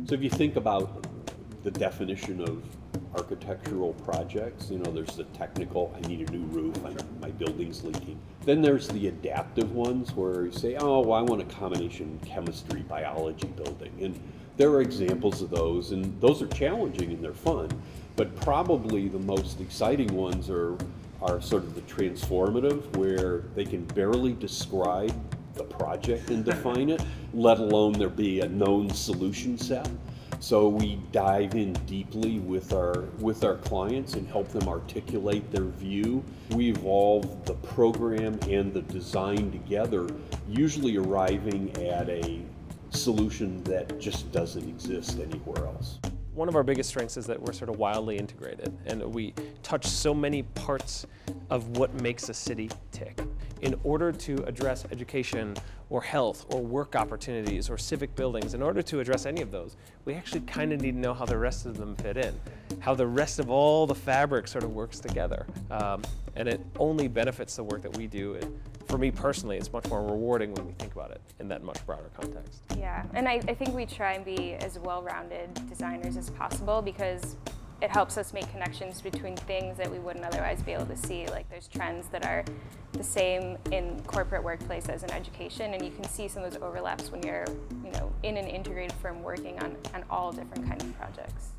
So if you think about the definition of architectural projects, there's the technical, I need a new roof, my building's leaking. Then there's the adaptive ones where you say, oh, well, I want a combination chemistry, biology building. And there are examples of those, and those are challenging and they're fun. But probably the most exciting ones are sort of the transformative, where they can barely describe the project and define it, let alone there be a known solution set. So we dive in deeply with our clients and help them articulate their view. We evolve the program and the design together, usually arriving at a solution that just doesn't exist anywhere else. One of our biggest strengths is that we're sort of wildly integrated, and we touch so many parts of what makes a city tick. In order to address education or health or work opportunities or civic buildings, in order to address any of those, we actually kind of need to know how the rest of them fit in, how the rest of all the fabric sort of works together. And it only benefits the work that we do. And for me personally, it's much more rewarding when we think about it in that much broader context. Yeah, and I think we try and be as well-rounded designers as possible, because it helps us make connections between things that we wouldn't otherwise be able to see. Like, there's trends that are the same in corporate workplace as in education, and you can see some of those overlaps when you're in an integrated firm working on all different kinds of projects.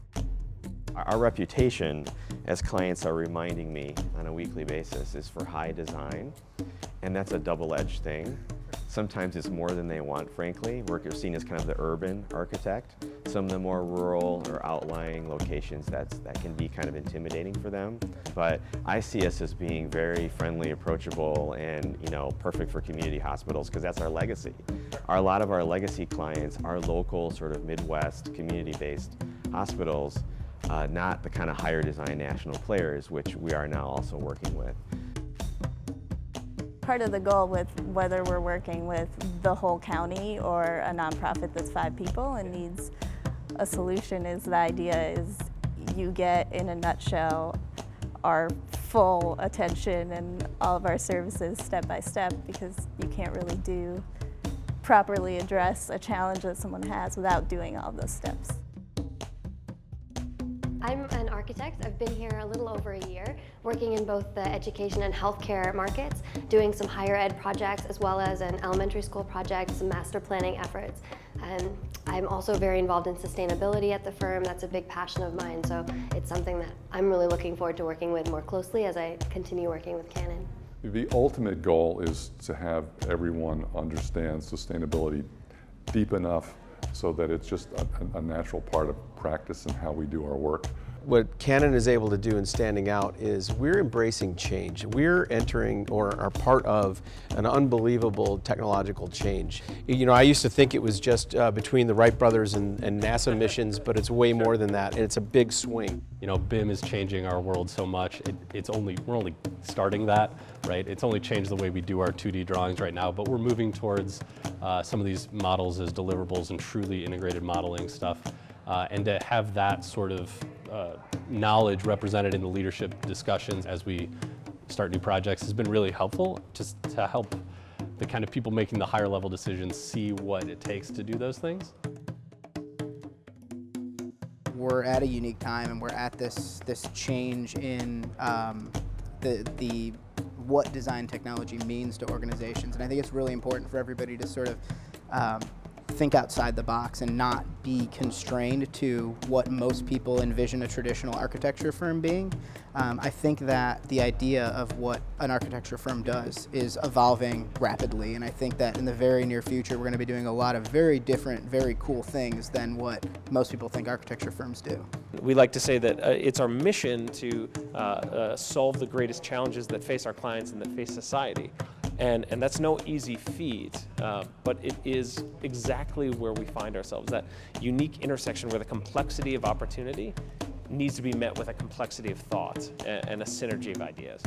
Our reputation, as clients are reminding me on a weekly basis, is for high design, and that's a double-edged thing. Sometimes it's more than they want, frankly. We're seen as kind of the urban architect. Some of the more rural or outlying locations, that can be kind of intimidating for them. But I see us as being very friendly, approachable, and perfect for community hospitals, because that's our legacy. A lot of our legacy clients are local, sort of Midwest, community-based hospitals, not the kind of higher design national players, which we are now also working with. Part of the goal with whether we're working with the whole county or a nonprofit that's 5 people and needs a solution is the idea is you get, in a nutshell, our full attention and all of our services step by step, because you can't really properly address a challenge that someone has without doing all those steps. I'm an architect. I've been here a little over a year, working in both the education and healthcare markets, doing some higher ed projects as well as an elementary school project, some master planning efforts. And I'm also very involved in sustainability at the firm. That's a big passion of mine, so it's something that I'm really looking forward to working with more closely as I continue working with Cannon. The ultimate goal is to have everyone understand sustainability deep enough so that it's just a natural part of practice and how we do our work. What Cannon is able to do in standing out is we're embracing change. We're entering or are part of an unbelievable technological change. I used to think it was just between the Wright brothers and NASA missions, but it's way more than that, and it's a big swing. BIM is changing our world so much. We're only starting that, right? It's only changed the way we do our 2D drawings right now, but we're moving towards some of these models as deliverables and truly integrated modeling stuff. And to have that sort of knowledge represented in the leadership discussions as we start new projects has been really helpful, just to help the kind of people making the higher level decisions see what it takes to do those things. We're at a unique time, and we're at this change in the what design technology means to organizations, and I think it's really important for everybody to sort of think outside the box and not be constrained to what most people envision a traditional architecture firm being. I think that the idea of what an architecture firm does is evolving rapidly, and I think that in the very near future we're going to be doing a lot of very different, very cool things than what most people think architecture firms do. We like to say that it's our mission to solve the greatest challenges that face our clients and that face society. And that's no easy feat, but it is exactly where we find ourselves, that unique intersection where the complexity of opportunity needs to be met with a complexity of thought and a synergy of ideas.